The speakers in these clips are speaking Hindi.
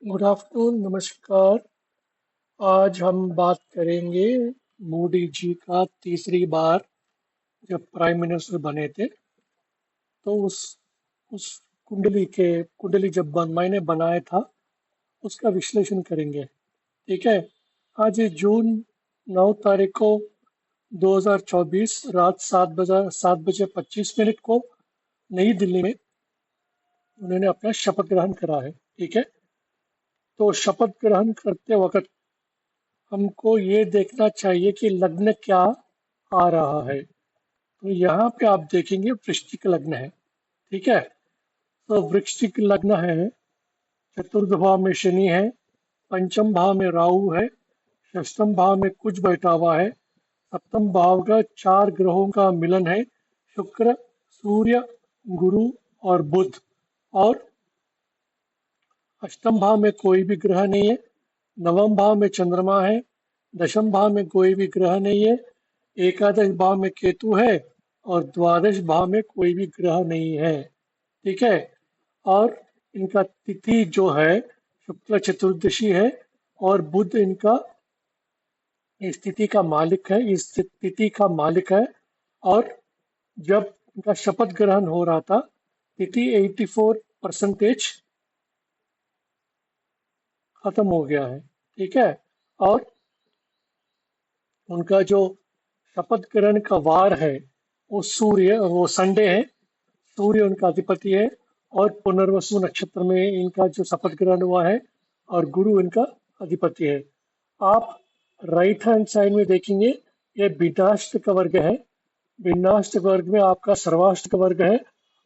गुड आफ्टरनून, नमस्कार। आज हम बात करेंगे मोदी जी का तीसरी बार जब प्राइम मिनिस्टर बने थे, तो उस कुंडली जब मैंने बनाया था उसका विश्लेषण करेंगे। ठीक है। आज ये जून 9 तारीख को 2024 रात 7 बजे 25 मिनट को नई दिल्ली में उन्होंने अपना शपथ ग्रहण करा है। ठीक है। तो शपथ ग्रहण करते वक्त हमको ये देखना चाहिए कि लग्न क्या आ रहा है। तो यहाँ पे आप देखेंगे वृश्चिक लग्न है। ठीक है। तो वृश्चिक लग्न है, चतुर्थ भाव में शनि है, पंचम भाव में राहु है, षष्ठम भाव में कुछ बैठा हुआ है, सप्तम भाव का चार ग्रहों का मिलन है, शुक्र, सूर्य, गुरु और बुध। और अष्टम भाव में कोई भी ग्रह नहीं है, नवम भाव में चंद्रमा है, दशम भाव में कोई भी ग्रह नहीं है, एकादश भाव में केतु है और द्वादश भाव में कोई भी ग्रह नहीं है। ठीक है। और इनका तिथि जो है शुक्ल चतुर्दशी है और बुध इनका इस तिथि का मालिक है, इस तिथि का मालिक है। और जब इनका शपथ ग्रहण हो रहा था, तिथि 84% खत्म हो गया है। ठीक है। और उनका जो शपथ ग्रहण का वार है वो संडे है। सूर्य उनका अधिपति है और पुनर्वसु नक्षत्र में इनका जो शपथ ग्रहण हुआ है और गुरु इनका अधिपति है। आप राइट हैंड साइड में देखेंगे, ये भिन्नाष्टक वर्ग है। भिन्नाष्टक वर्ग में आपका सर्वाष्टक वर्ग है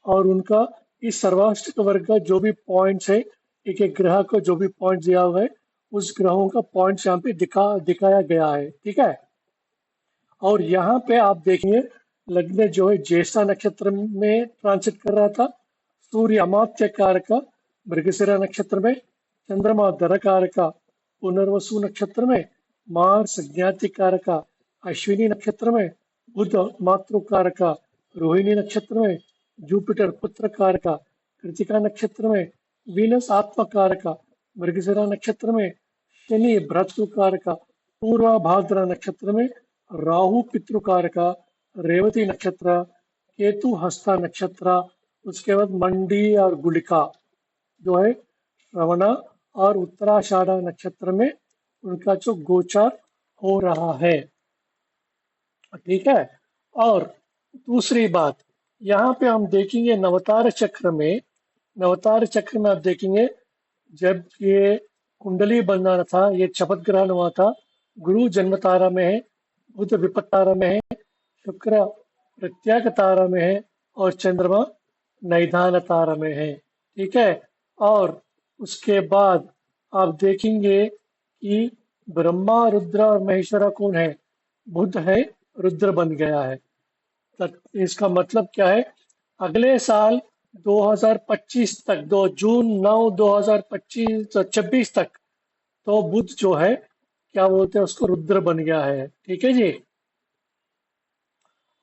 और उनका इस सर्वाष्टक वर्ग का जो भी पॉइंट्स है, एक एक ग्रह को जो भी पॉइंट दिया हुआ है, उस ग्रहों का पॉइंट्स यहाँ पे दिखाया गया है। ठीक है। और यहाँ पे आप देखेंगे लग्न जो है ज्येष्ठा नक्षत्र में ट्रांसिट कर रहा था, सूर्य अमात्य कारक का मृगशिरा नक्षत्र में, चंद्रमा दर कारक का पुनर्वसु नक्षत्र में, मार्स ज्ञाति कारक का अश्विनी नक्षत्र में, बुध मातृ कारक का रोहिणी नक्षत्र में, जुपिटर पुत्र कारक का कृतिका नक्षत्र में, वीनस आत्मा कारक का मृगशिरा नक्षत्र में, शनि भ्रतु कारक का पूर्वा भाद्रा नक्षत्र में, राहु पितृकार का रेवती नक्षत्र, केतु हस्ता नक्षत्र, उसके बाद मंडी और गुलिका जो है श्रवणा और उत्तराषाढ़ा नक्षत्र में उनका जो गोचार हो रहा है। ठीक है। और दूसरी बात, यहाँ पे हम देखेंगे नवतार चक्र में आप देखेंगे जब ये कुंडली बनना था, ये शपथ ग्रहण हुआ था, गुरु जन्म तारा में है, बुध विपत तारा में है, शुक्र प्रत्याग तारा में है और चंद्रमा निधान तारा में है। ठीक है। और उसके बाद आप देखेंगे कि ब्रह्मा रुद्र और महेश्वरा कौन है? बुध है, रुद्र बन गया है। इसका मतलब क्या है? अगले साल 2025 तक, 2 जून 9 2025 26 तक, तो बुध जो है क्या बोलते हैं उसको, रुद्र बन गया है। ठीक है जी।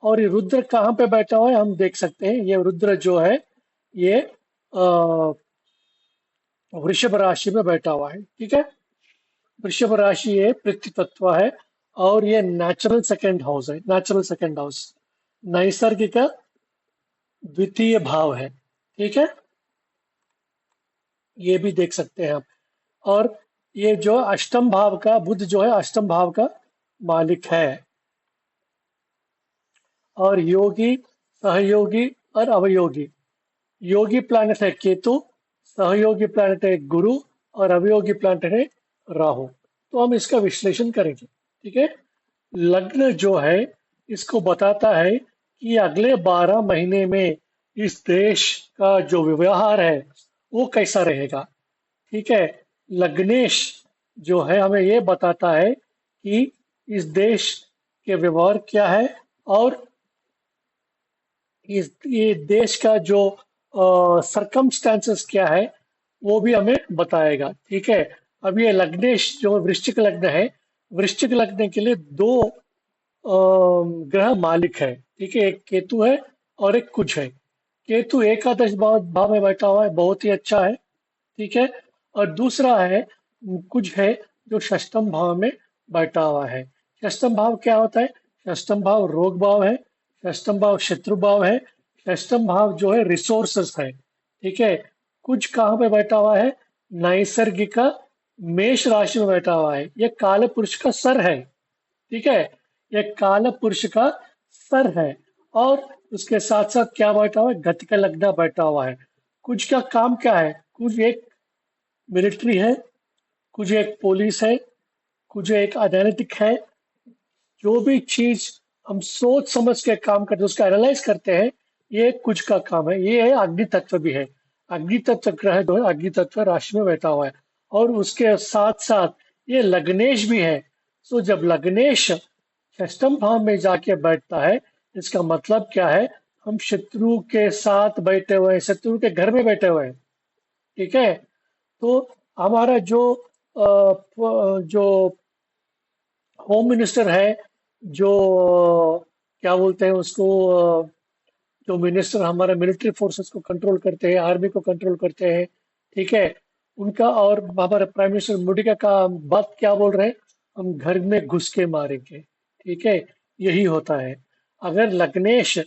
और ये रुद्र कहाँ पे बैठा हुआ है हम देख सकते हैं। ये रुद्र जो है ये वृषभ राशि में बैठा हुआ है। ठीक है। वृषभ राशि ये पृथ्वी तत्व है और ये नेचुरल सेकंड हाउस है, नेचुरल सेकंड हाउस, नैसर्गिक द्वितीय भाव है। ठीक है। ये भी देख सकते हैं आप। और ये जो अष्टम भाव का बुध जो है अष्टम भाव का मालिक है। और योगी, सहयोगी और अवयोगी, योगी प्लैनेट है केतु, सहयोगी प्लैनेट है गुरु और अवयोगी प्लैनेट है राहु। तो हम इसका विश्लेषण करेंगे। ठीक है। लग्न जो है इसको बताता है कि अगले 12 महीने में इस देश का जो व्यवहार है वो कैसा रहेगा। ठीक है। लग्नेश जो है हमें ये बताता है कि इस देश के व्यवहार क्या है और ये देश का जो सरकमस्टांसेस क्या है वो भी हमें बताएगा। ठीक है। अब ये लग्नेश जो वृश्चिक लग्न है, वृश्चिक लग्न के लिए दो ग्रह मालिक है। ठीक है। एक केतु है और एक कुछ है। केतु एकादश भाव में बैठा हुआ है, बहुत ही अच्छा है। ठीक है। और दूसरा है कुछ है जो षष्ठम भाव में बैठा हुआ है। षष्ठम भाव क्या होता है? षष्ठम भाव रोग भाव है, षष्ठम भाव शत्रु भाव है, षष्ठम भाव जो है रिसोर्सेस है। ठीक है, कुछ कहाँ पे बैठा हुआ है? नैसर्गिक मेष राशि में बैठा हुआ है। ये काल पुरुष का सर है। ठीक है, ये काल पुरुष का सर है। और उसके साथ साथ क्या बैठा हुआ है? गति का लग्न बैठा हुआ है। कुछ का काम क्या है? कुछ एक मिलिट्री है, कुछ एक पुलिस है, कुछ एक एनालिटिक है। जो भी चीज हम सोच समझ के काम करते हैं उसका एनालाइज करते हैं, ये कुछ का काम है। ये है अग्नि तत्व भी है। अग्नि तत्व ग्रह जो है अग्नि तत्व राशि में बैठा हुआ है। और उसके साथ साथ ये लग्नेश भी है। तो जब लग्नेश षष्ठम भाव में जाके बैठता है, इसका मतलब क्या है? हम शत्रु के साथ बैठे हुए हैं, शत्रु के घर में बैठे हुए हैं। ठीक है, तो हमारा जो होम मिनिस्टर है, जो क्या बोलते हैं उसको, जो मिनिस्टर हमारे मिलिट्री फोर्सेस को कंट्रोल करते हैं, आर्मी को कंट्रोल करते हैं, ठीक है, उनका और हमारे प्राइम मिनिस्टर मोदी का बात क्या बोल रहे हैं? हम घर में घुस के मारेंगे। ठीक है, यही होता है। अगर लग्नेश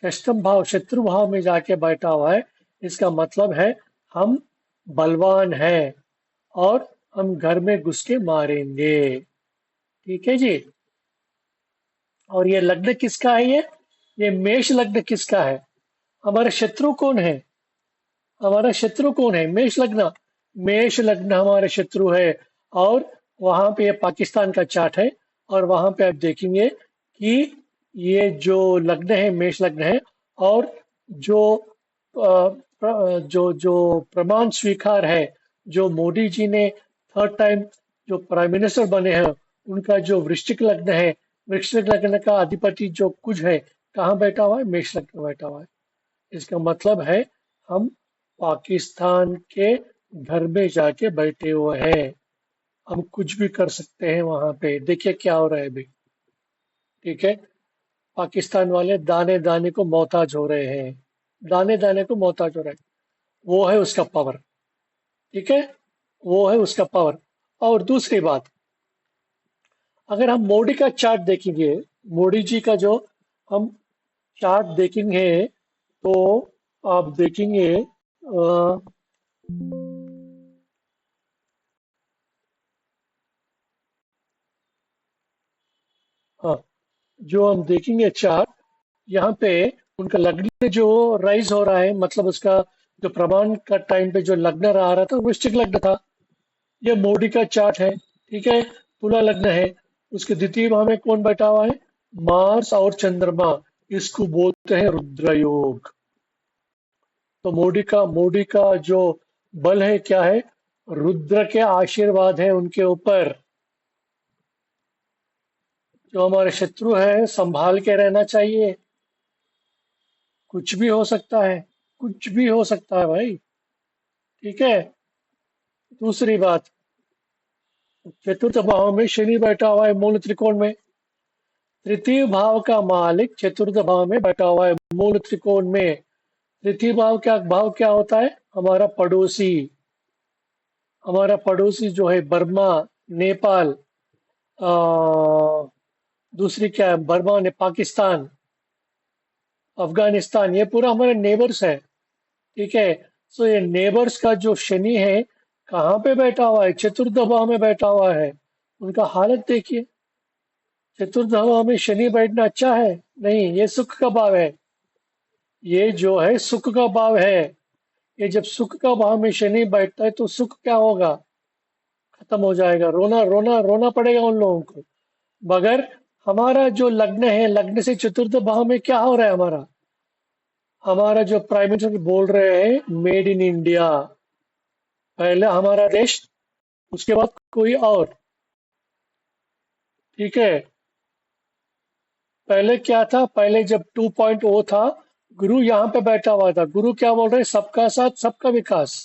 षष्ठम भाव शत्रु भाव में जाके बैठा हुआ है, इसका मतलब है हम बलवान हैं और हम घर में घुस के मारेंगे। ठीक है जी। और ये लग्न किसका है? ये मेष लग्न किसका है? हमारे शत्रु कौन है? हमारा शत्रु कौन है? मेष लग्न। मेष लग्न हमारे शत्रु है। और वहां पे ये पाकिस्तान का चार्ट है। और वहां पे आप देखेंगे कि ये जो लग्न है मेष लग्न है। और जो जो प्रमाण स्वीकार है, जो मोदी जी ने थर्ड टाइम जो प्राइम मिनिस्टर बने हैं, उनका जो वृश्चिक लग्न है, वृश्चिक लग्न का अधिपति जो कुछ है, कहाँ बैठा हुआ है? मेष लग्न में बैठा हुआ है। इसका मतलब है हम पाकिस्तान के घर में जाके बैठे हुए हैं। हम कुछ भी कर सकते हैं वहां पे। देखिए क्या हो रहा है अभी। ठीक है, पाकिस्तान वाले दाने दाने को मोहताज हो रहे हैं। दाने दाने को मोहताज हो रहे हैं। वो है उसका पावर। ठीक है, वो है उसका पावर। और दूसरी बात, अगर हम मोदी का चार्ट देखेंगे, मोदी जी का जो हम चार्ट देखेंगे, तो आप देखेंगे हाँ, जो हम देखेंगे चार्ट, यहाँ पे उनका लग्न जो राइज हो रहा है, मतलब उसका जो प्रमाण का टाइम पे जो लग्न रहा रहा था वृश्चिक लग्न था। ये मोदी का चार्ट है। ठीक है, तुला लग्न है। उसके द्वितीय भाव में कौन बैठा हुआ है? मार्स और चंद्रमा। इसको बोलते हैं रुद्र योग। तो मोदी का जो बल है क्या है? रुद्र के आशीर्वाद है उनके ऊपर। जो हमारे शत्रु है, संभाल के रहना चाहिए। कुछ भी हो सकता है, कुछ भी हो सकता है भाई। ठीक है, दूसरी बात, चतुर्थ भाव में शनि बैठा हुआ है मूल त्रिकोण में। तृतीय भाव का मालिक चतुर्थ भाव में बैठा हुआ है मूल त्रिकोण में। तृतीय भाव क्या होता है? हमारा पड़ोसी। हमारा पड़ोसी जो है बर्मा, नेपाल, आ, दूसरी क्या है? बर्मा ने पाकिस्तान, अफगानिस्तान, ये पूरा हमारे नेबर्स है। ठीक है, सो ये नेबर्स का जो शनि है, कहाँ पे बैठा हुआ है? चतुर्थ भाव में बैठा हुआ है। उनका हालत देखिए। चतुर्थ भाव में शनि बैठना अच्छा है? नहीं, ये सुख का भाव है। ये जो है सुख का भाव है। ये जब सुख का भाव में शनि बैठता है तो सुख क्या होगा? खत्म हो जाएगा। रोना रोना रोना पड़ेगा उन लोगों को। मगर हमारा जो लग्न है, लग्न से चतुर्थ भाव में क्या हो रहा है? हमारा जो प्राइम मिनिस्टर बोल रहे हैं मेड इन इंडिया। पहले हमारा देश, उसके बाद कोई और। ठीक है, पहले क्या था? पहले जब 2.0 था, गुरु यहाँ पे बैठा हुआ था। गुरु क्या बोल रहे हैं? सबका साथ सबका विकास।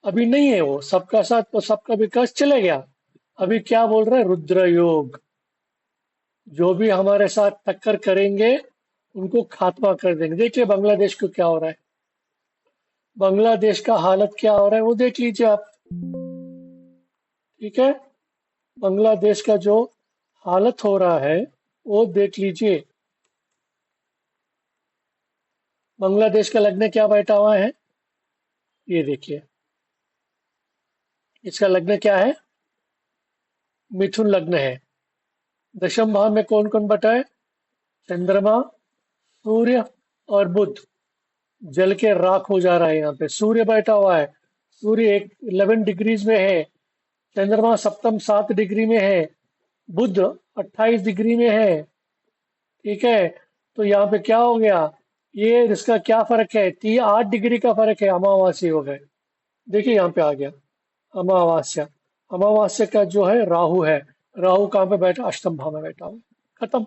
अभी नहीं है वो सबका साथ और सबका विकास, चले गया। अभी क्या बोल रहे हैं? रुद्र योग। जो भी हमारे साथ टक्कर करेंगे उनको खात्मा कर देंगे। देखिए बांग्लादेश को क्या हो रहा है, बांग्लादेश का हालत क्या हो रहा है वो देख लीजिए आप। ठीक है, बांग्लादेश का जो हालत हो रहा है वो देख लीजिए। बांग्लादेश का लग्न क्या बैठा हुआ है, ये देखिए। इसका लग्न क्या है, मिथुन लग्न है। दशम भाव में कौन कौन बैठा है, चंद्रमा, सूर्य और बुध। जल के राख हो जा रहा है। यहाँ पे सूर्य बैठा हुआ है, सूर्य 11 डिग्रीज में है। चंद्रमा सप्तम 7 डिग्री में है। बुध 28 डिग्री में है। ठीक है, तो यहाँ पे क्या हो गया, ये इसका क्या फर्क है, 8 डिग्री का फर्क है, अमावास्या हो गए। देखिए यहाँ पे आ गया अमावास्या। अमावास्या का जो है राहु है, राहु कहाँ पे बैठा, अष्टम भाव में बैठा हुआ। खत्म,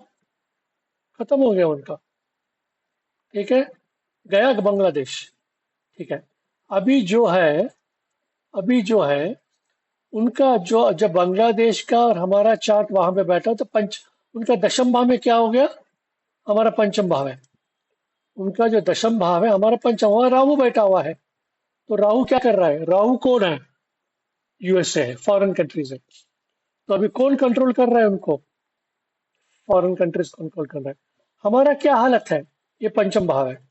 खत्म हो गया उनका। ठीक है, गया बांग्लादेश। ठीक है, अभी जो है अभी जो है उनका जो, जब बांग्लादेश का और हमारा चार्ट वहां पे बैठा तो उनका दशम भाव में क्या हो गया, हमारा पंचम भाव है। उनका जो दशम भाव है हमारा पंचम, वहां राहु बैठा हुआ है। तो राहु क्या कर रहा है, राहु कौन है, यूएसए है, फॉरेन कंट्रीज है। तो अभी कौन कंट्रोल कर रहा है उनको, फॉरेन कंट्रीज कंट्रोल कर रहा है। हमारा क्या हालत है, ये पंचम भाव है।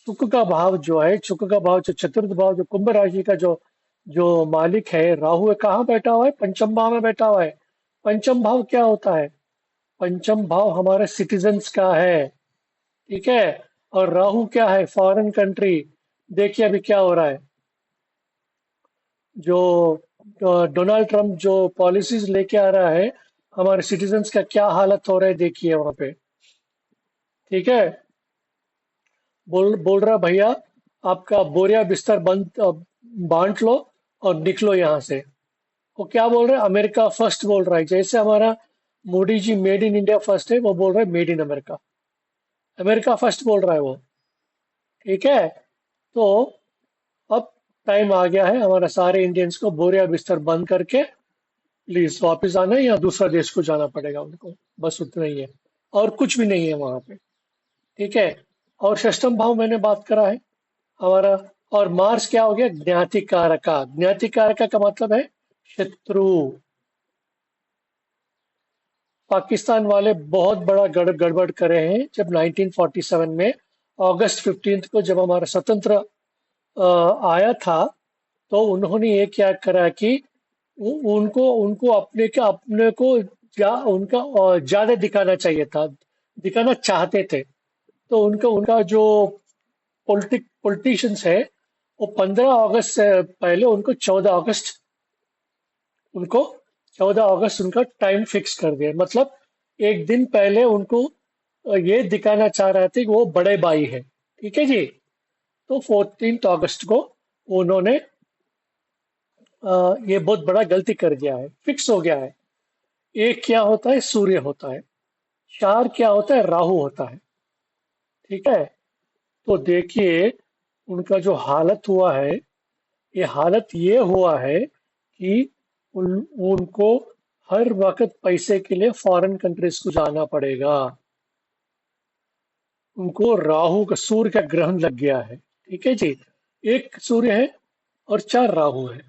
सुख का भाव जो है, सुख का भाव जो चतुर्थ भाव, जो कुंभ राशि का जो जो मालिक है राहु है, कहाँ बैठा हुआ है, पंचम भाव में बैठा हुआ है। पंचम भाव क्या होता है, पंचम भाव हमारे सिटीजन्स का है। ठीक है, और राहु क्या है, फॉरेन कंट्री। देखिए अभी क्या हो रहा है, जो डोनाल्ड ट्रम्प जो पॉलिसीज लेके आ रहा है, हमारे सिटीजन्स का क्या हालत हो रहा है देखिए वहां पे। ठीक है, बोल बोल रहा भैया आपका बोरिया बिस्तर बंद बांट लो और निकलो यहाँ से। वो क्या बोल रहे हैं, अमेरिका फर्स्ट बोल रहा है। जैसे हमारा Modi ji made in India first है, वो बोल रहे हैं made in America. America first बोल रहा है वो। ठीक है, तो अब टाइम आ गया है हमारा सारे इंडियंस को बोरिया बिस्तर बंद करके प्लीज वापस आना है, या दूसरा देश को जाना पड़ेगा उनको। बस उतना ही है, और कुछ भी नहीं है वहां पे। ठीक है, और षष्टम भाव मैंने बात करा है हमारा। और मार्स क्या हो गया, ज्ञाति कारका। ज्ञाति कारका का मतलब है शत्रु। पाकिस्तान वाले बहुत बड़ा गड़बड़ करे हैं। जब 1947 में अगस्त 15 को जब हमारा स्वतंत्र आया था, तो उन्होंने ये क्या करा कि उनको उनको अपने को उनका ज्यादा दिखाना चाहिए था, दिखाना चाहते थे। तो उनका उनका जो पॉलिटिशियंस है, वो 15 अगस्त से पहले उनको 14 अगस्त उनका टाइम फिक्स कर दिया। मतलब एक दिन पहले उनको ये दिखाना चाह रहे थे कि वो बड़े भाई है। ठीक है जी, तो 14 अगस्त को उन्होंने ये बहुत बड़ा गलती कर दिया है, फिक्स हो गया है। एक क्या होता है, सूर्य होता है। चार क्या होता है, राहु होता है। ठीक है, तो देखिए उनका जो हालत हुआ है, ये हालत ये हुआ है कि उनको हर वक्त पैसे के लिए फॉरेन कंट्रीज को जाना पड़ेगा। उनको राहु का, सूर्य का ग्रहण लग गया है। ठीक है जी, एक सूर्य है और 4 राहु है।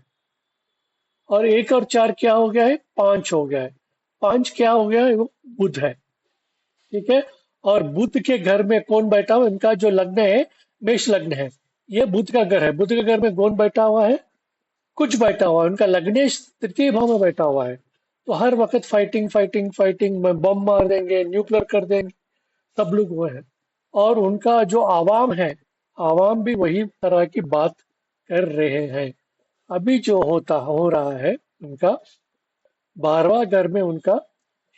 और एक और 4 क्या हो गया है, 5 हो गया है। 5 क्या हो गया है, वो बुध है। ठीक है, और बुध के घर में कौन बैठा हुआ, इनका जो लग्न है मेष लग्न है। ये बुध का घर है। बुध के घर में कौन बैठा हुआ है, कुछ बैठा हुआ है। उनका लग्नेश तृतीय भाव में बैठा हुआ है। तो हर वक्त फाइटिंग फाइटिंग फाइटिंग में बम मार देंगे, न्यूक्लियर कर देंगे, सब लोग वो है। और उनका जो आवाम है, आवाम भी वही तरह की बात कर रहे हैं। अभी जो हो रहा है, उनका 12वां घर में उनका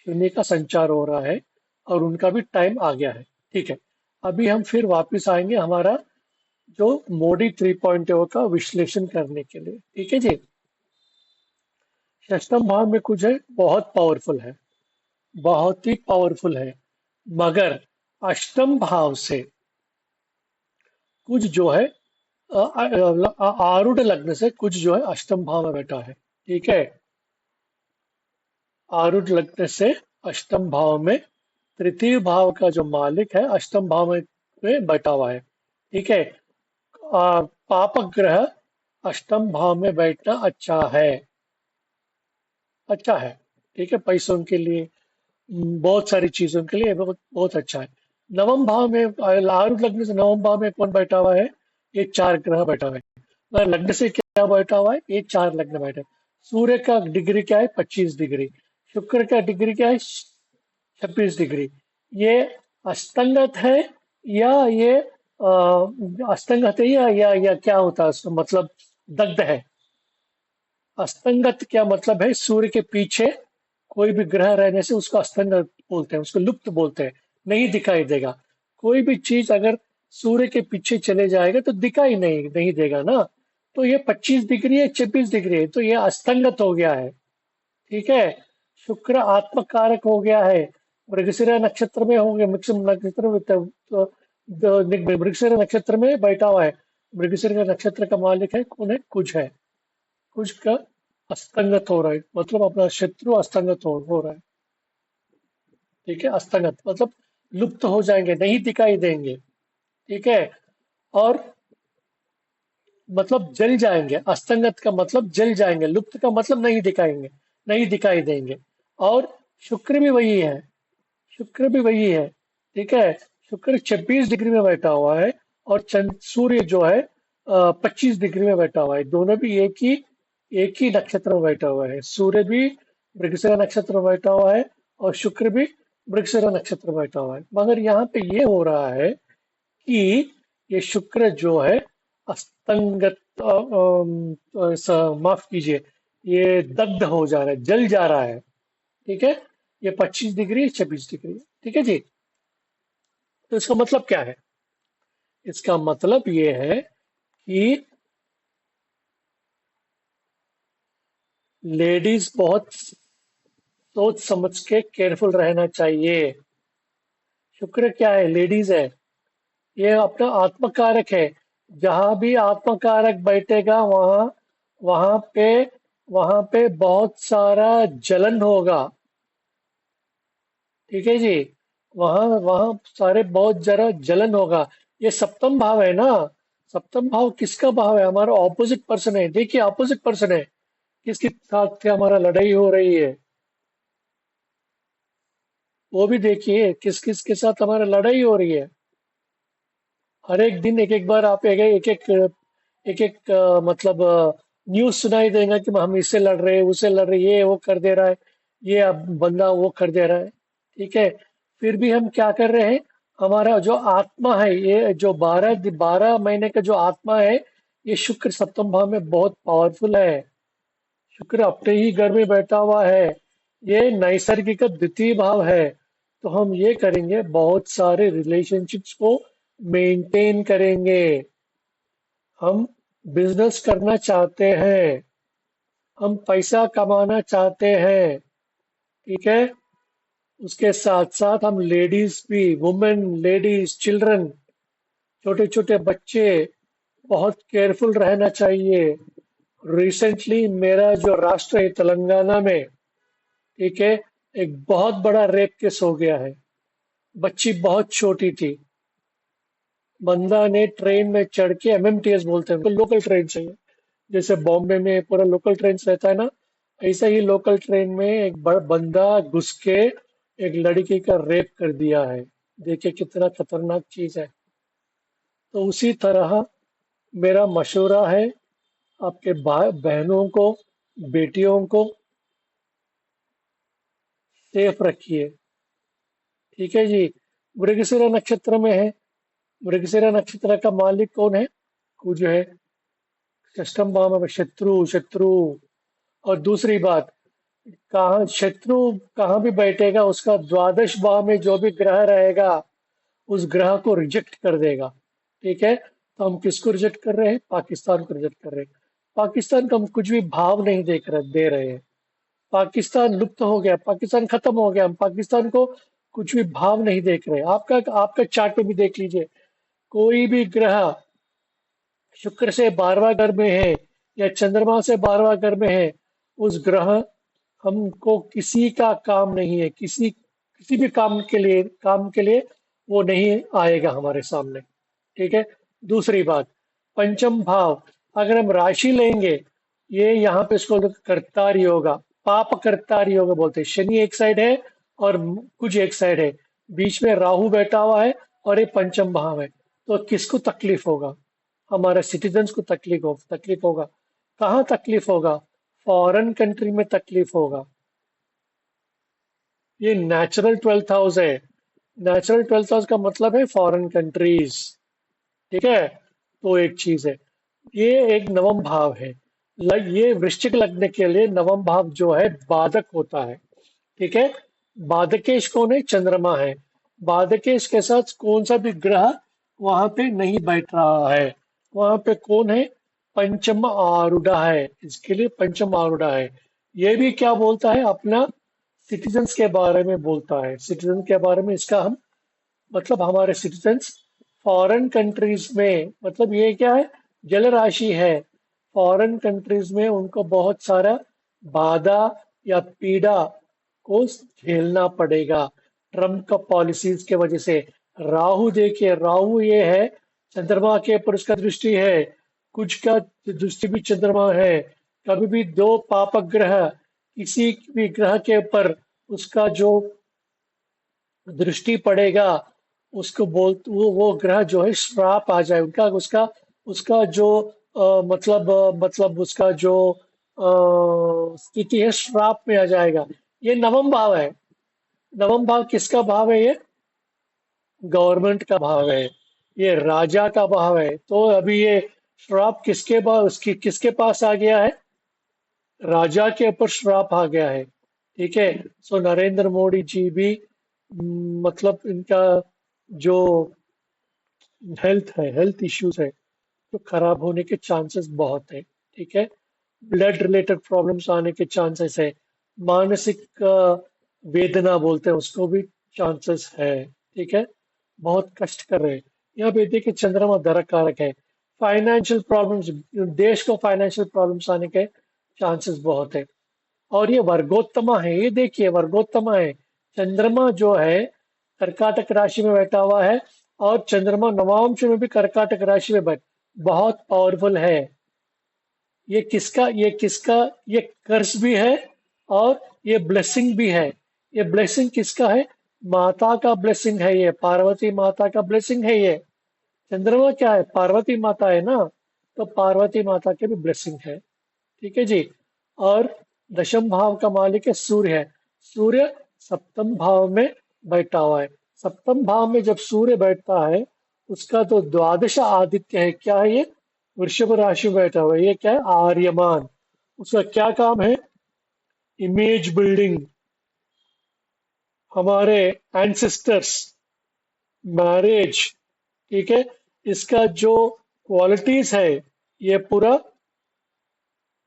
शनि का संचार हो रहा है, और उनका भी टाइम आ गया है। ठीक है, अभी हम फिर वापस आएंगे हमारा जो मोडी 3.0 का विश्लेषण करने के लिए। ठीक है जी, षष्टम भाव में कुछ है, बहुत पावरफुल है, बहुत ही पावरफुल है। मगर अष्टम भाव से कुछ जो है आरूढ़ लग्न से कुछ जो है अष्टम भाव में बैठा है। ठीक है, आरूढ़ लग्न से अष्टम भाव में तृतीय भाव का जो मालिक है अष्टम भाव में बैठा हुआ है। ठीक है, पापक ग्रह अष्टम भाव में बैठना अच्छा है। ठीक है, पैसों के लिए, बहुत सारी चीजों के लिए बहुत बहुत अच्छा है। नवम भाव में आरु लग्न से नवम भाव में कौन बैठा हुआ है? ये चार ग्रह बैठा हुआ है। और लग्न से क्या बैठा हुआ है? ये चार लग्न बैठे हैं। सूर्य का डिग्री क्या है? 25 डिग्री। शुक्र का डिग्री क्या है? 26 डिग्री। ये अस्तंगत है, या ये अस्तंगत है, या क्या होता है उसका मतलब? दग्ध है। अस्तंगत क्या मतलब है? सूर्य के पीछे कोई भी ग्रह रहने से उसको अस्तंगत बोलते हैं, उसको लुप्त बोलते हैं, नहीं दिखाई देगा। कोई भी चीज अगर सूर्य के पीछे चले जाएगा तो दिखाई नहीं नहीं देगा ना। तो ये 25 डिग्री है, 26 डिग्री है, तो ये अस्तंगत हो गया है। ठीक है। शुक्र आत्मकारक हो गया है। मृगशिरा नक्षत्र में होंगे, नक्षत्र में मृगशिरा नक्षत्र में बैठा हुआ है। मृगशिरा नक्षत्र का मालिक है कौन? है कुछ है। कुछ का अस्तंगत हो रहा है, मतलब अपना शत्रु अस्तंगत हो रहा है। ठीक है, अस्तंगत मतलब लुप्त हो जाएंगे, नहीं दिखाई देंगे। ठीक है। और मतलब जल जाएंगे, अस्तंगत का मतलब जल जाएंगे, लुप्त का मतलब नहीं दिखाएंगे, नहीं दिखाई देंगे। और शुक्र भी वही है, शुक्र भी वही है। ठीक है। शुक्र 26 डिग्री में बैठा हुआ है, और चंद सूर्य जो है 25 डिग्री में बैठा हुआ है। दोनों भी एक ही नक्षत्र में बैठा हुआ है। सूर्य भी मृगशिरा नक्षत्र में बैठा हुआ है, और शुक्र भी मृगशिरा नक्षत्र में बैठा हुआ है। मगर यहाँ पे ये हो रहा है कि ये शुक्र जो है अस्तंगत, माफ कीजिए, ये दग्ध हो जा रहा है, जल जा रहा है। ठीक है। ये 25 डिग्री, 26 डिग्री। ठीक है जी। तो इसका मतलब क्या है? इसका मतलब ये है कि लेडीज बहुत सोच समझ के केयरफुल रहना चाहिए। शुक्र क्या है? लेडीज है। ये अपना आत्मकारक है। जहां भी आत्मकारक बैठेगा, वहां पे वहां पे बहुत सारा जलन होगा। ठीक है जी। वहां वहां सारे बहुत जरा जलन होगा। ये सप्तम भाव है ना। सप्तम भाव किसका भाव है? हमारा ऑपोजिट पर्सन है। देखिए, ऑपोजिट पर्सन है, किसके साथ से हमारा लड़ाई हो रही है, वो भी देखिए किस किस के साथ हमारा लड़ाई हो रही है। हर एक दिन एक एक बार आप एक एक मतलब न्यूज सुनाई देगा कि हम इससे लड़ रहे हैं, उससे लड़ रहे हैं, ये वो कर दे रहा है, ये अब बंदा वो कर दे रहा है। ठीक है। फिर भी हम क्या कर रहे हैं? हमारा जो आत्मा है, ये जो 12 12 महीने का जो आत्मा है, ये शुक्र सप्तम भाव में बहुत पावरफुल है। शुक्र अपने ही घर में बैठा हुआ है। ये नैसर्गिक द्वितीय भाव है। तो हम ये करेंगे, बहुत सारे रिलेशनशिप्स को मेंटेन करेंगे। हम बिजनेस करना चाहते हैं, हम पैसा कमाना चाहते हैं। ठीक है। उसके साथ साथ हम लेडीज भी, वुमेन, लेडीज, चिल्ड्रन, छोटे छोटे बच्चे, बहुत केयरफुल रहना चाहिए। रिसेंटली मेरा जो राष्ट्र है तेलंगाना में, ठीक है, एक बहुत बड़ा रेप केस हो गया है। बच्ची बहुत छोटी थी। बंदा ने ट्रेन में चढ़ के, एमएमटीएस बोलते हैं उनको, लोकल ट्रेन चाहिए, जैसे बॉम्बे में पूरा लोकल ट्रेन रहता है ना, ऐसा ही लोकल ट्रेन में एक बड़ा बंदा घुस के एक लड़की का रेप कर दिया है। देखिए कितना खतरनाक चीज है। तो उसी तरह मेरा मशवरा है आपके भाई बहनों को, बेटियों को सेफ रखिए। ठीक है जी। मृगशिरा नक्षत्र में है। मृगशिरा नक्षत्र का मालिक कौन है? कुछ है। षष्ठम भाव में शत्रु, शत्रु। और दूसरी बात, कहाँ शत्रु कहाँ भी बैठेगा, उसका द्वादश भाव में जो भी ग्रह रहेगा, उस ग्रह को रिजेक्ट कर देगा। ठीक है। तो हम किसको रिजेक्ट कर रहे हैं? पाकिस्तान को रिजेक्ट कर रहे हैं। पाकिस्तान को हम कुछ भी भाव नहीं दे रहे हैं। पाकिस्तान लुप्त हो गया, पाकिस्तान खत्म हो गया, हम पाकिस्तान को कुछ भी भाव नहीं देख रहे। आपका आपका चार्ट में भी देख लीजिए, कोई भी ग्रह शुक्र से 12वां घर में है, या चंद्रमा से 12वां घर में है, उस ग्रह हमको किसी का काम नहीं है, किसी भी काम के लिए वो नहीं आएगा हमारे सामने। ठीक है। दूसरी बात, पंचम भाव, अगर हम राशि लेंगे, ये यहाँ पे इसको कर्तार योगा, पाप कर्तार योगा बोलते हैं। शनि एक साइड है और कुछ एक साइड है, बीच में राहु बैठा हुआ है और ये पंचम भाव है। तो किसको तकलीफ होगा? हमारे सिटीजन्स को तकलीफ होगा। कहाँ तकलीफ होगा? फॉरेन कंट्री में तकलीफ होगा। ये नेचुरल 12th हाउस है। नेचुरल 12th हाउस का मतलब है फॉरेन कंट्रीज। ठीक है, तो एक चीज है। ये एक नवम भाव है। ये वृश्चिक लग्न के लिए नवम भाव जो है बाधक होता है। ठीक है, बाधकेश कौन है? चंद्रमा है। बाधकेश के साथ कौन सा भी ग्रह वहां पे नहीं बैठ रहा है। वहां पे कौन है? पंचम आरूढ़ा है। इसके लिए पंचम आरूढ़ा है। ये भी क्या बोलता है? अपना सिटीजन्स के बारे में बोलता है। सिटीजन के बारे में इसका हम मतलब हमारे सिटीजन्स फॉरेन कंट्रीज में, मतलब ये क्या है? जल राशि है। फॉरेन कंट्रीज में उनको बहुत सारा बाधा या पीड़ा को झेलना पड़ेगा ट्रम्प का पॉलिसीज के वजह से। राहु देखिए, राहु ये है, चंद्रमा के ऊपर उसका दृष्टि है, कुछ का दृष्टि भी चंद्रमा है। कभी भी दो पापक ग्रह किसी भी ग्रह के ऊपर उसका जो दृष्टि पड़ेगा, उसको वो ग्रह जो है श्राप आ जाए उनका, उसका उसका जो मतलब उसका जो स्थिति है श्राप में आ जाएगा। ये नवम भाव है। नवम भाव किसका भाव है? ये गवर्नमेंट का भाव है, ये राजा का भाव है। तो अभी ये श्राप किसके पास आ गया है? राजा के ऊपर श्राप आ गया है। ठीक है, सो नरेंद्र मोदी जी भी मतलब इनका जो हेल्थ इश्यूज है तो खराब होने के चांसेस बहुत है। ठीक है, ब्लड रिलेटेड प्रॉब्लम्स आने के चांसेस है। मानसिक वेदना बोलते हैं उसको भी चांसेस है। ठीक है, बहुत कष्ट कर रहे हैं। यहाँ पे देखिए चंद्रमा दरक कारक है। फाइनेंशियल प्रॉब्लम्स, देश को फाइनेंशियल प्रॉब्लम्स आने के चांसेस बहुत है। और ये वर्गोत्तमा है, ये देखिए वर्गोत्तमा है। चंद्रमा जो है कर्काटक राशि में बैठा हुआ है, और चंद्रमा नवांश में भी कर्काटक राशि में बहुत पावरफुल है। ये किसका ये कर्स भी है और ये ब्लेसिंग भी है। ये ब्लेसिंग किसका है? माता का ब्लेसिंग है, ये पार्वती माता का ब्लेसिंग है। ये चंद्रमा क्या है? पार्वती माता है ना, तो पार्वती माता के भी ब्लेसिंग है। ठीक है जी। और दशम भाव का मालिक है सूर्य है। सूर्य सप्तम भाव में बैठा हुआ है। सप्तम भाव में जब सूर्य बैठता है, उसका तो द्वादश आदित्य है। क्या है ये? वृषभ राशि में बैठा हुआ है। ये क्या है? आर्यमान। उसका क्या काम है? इमेज बिल्डिंग, हमारे एंसेस्टर्स, मैरिज। ठीक है, इसका जो क्वालिटीज है, ये पूरा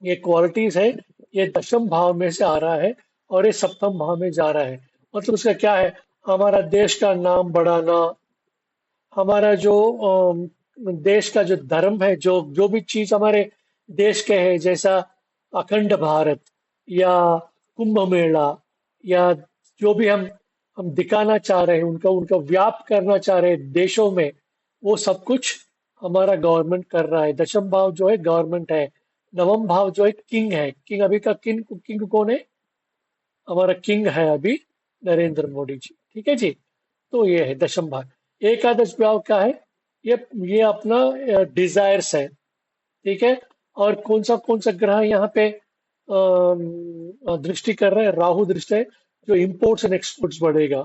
ये क्वालिटीज है, ये दशम भाव में से आ रहा है और ये सप्तम भाव में जा रहा है। मतलब उसका क्या है? हमारा देश का नाम बढ़ाना, हमारा जो देश का जो धर्म है, जो जो भी चीज हमारे देश के है, जैसा अखंड भारत या कुंभ मेला, या जो भी हम दिखाना चाह रहे हैं, उनका उनका व्याप करना चाह रहे हैं देशों में, वो सब कुछ हमारा गवर्नमेंट कर रहा है। दशम भाव जो है गवर्नमेंट है। नवम भाव जो है किंग है। किंग अभी का किंग किंग कौन है? हमारा किंग है अभी नरेंद्र मोदी जी। ठीक है जी। तो ये है दशम भाव। एकादश भाव क्या है? ये अपना डिजायर्स है। ठीक है, और कौन सा ग्रह यहाँ पे दृष्टि कर रहा है? राहु दृष्टि है, जो इंपोर्ट्स एंड एक्सपोर्ट्स बढ़ेगा।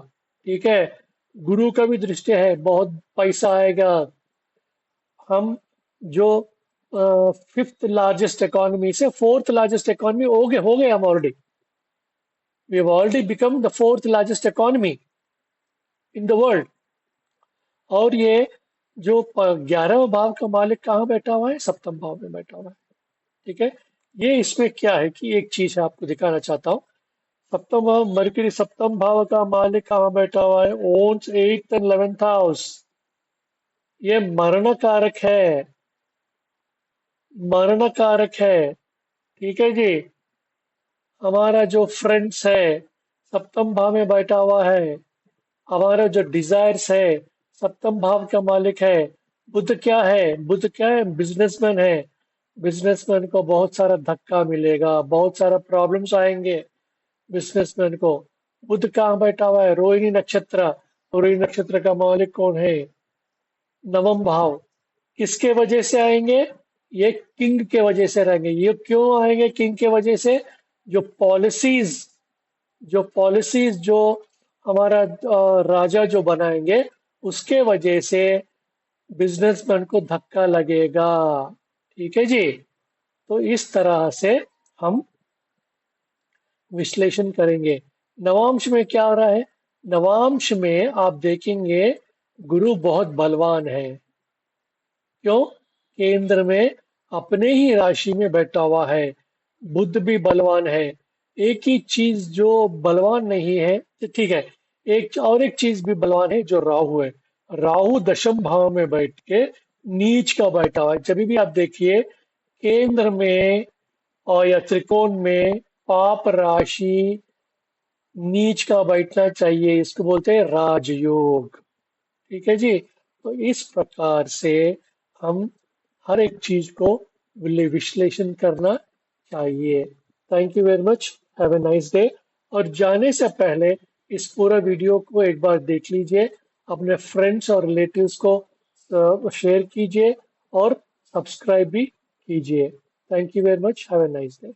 ठीक है, गुरु का भी दृष्टि है, बहुत पैसा आएगा। हम जो फिफ्थ लार्जेस्ट इकोनॉमी से फोर्थ लार्जेस्ट इकोनॉमी हो गए हम already. We have already become the fourth largest economy in the world. और ये जो 11वें भाव का मालिक कहाँ बैठा हुआ है? सप्तम भाव में बैठा हुआ है। ठीक है, ये इसमें क्या है कि एक चीज आपको दिखाना चाहता हूँ। सप्तम भाव, मरकरी सप्तम भाव का मालिक कहाँ बैठा हुआ है? Owns 8th and 11th house. ये मरण कारक है, मरण कारक है। ठीक है जी। हमारा जो फ्रेंड्स है सप्तम भाव में बैठा हुआ है। हमारा जो डिजायर्स है सप्तम भाव का मालिक है। बुध क्या है? बुध क्या है? बिजनेसमैन है। बिजनेसमैन को बहुत सारा धक्का मिलेगा, बहुत सारा प्रॉब्लम्स आएंगे बिजनेसमैन को। बुध कहाँ बैठा हुआ है? रोहिणी नक्षत्र। रोहिणी नक्षत्र का मालिक कौन है? नवम भाव। किसके वजह से आएंगे? ये किंग के वजह से रहेंगे। ये क्यों आएंगे किंग के वजह से? जो पॉलिसीज जो हमारा राजा जो बनाएंगे, उसके वजह से बिजनेसमैन को धक्का लगेगा। ठीक है जी। तो इस तरह से हम विश्लेषण करेंगे। नवांश में क्या हो रहा है? नवांश में आप देखेंगे गुरु बहुत बलवान है। क्यों? केंद्र में अपने ही राशि में बैठा हुआ है। बुध भी बलवान है। एक ही चीज जो बलवान नहीं है, तो ठीक है, एक चीज भी बलवान है, जो राहु है। राहु दशम भाव में बैठ के नीच का बैठा हुआ है। जब भी आप देखिए केंद्र में और या त्रिकोण में पाप राशि नीच का बैठना चाहिए, इसको बोलते हैं राजयोग। ठीक है जी। तो इस प्रकार से हम हर एक चीज को विश्लेषण करना चाहिए। Thank you very much. Have a nice day. और जाने से पहले इस पूरा वीडियो को एक बार देख लीजिए, अपने फ्रेंड्स और रिलेटिव्स को शेयर कीजिए और सब्सक्राइब भी कीजिए। Thank you very much. Have a nice day.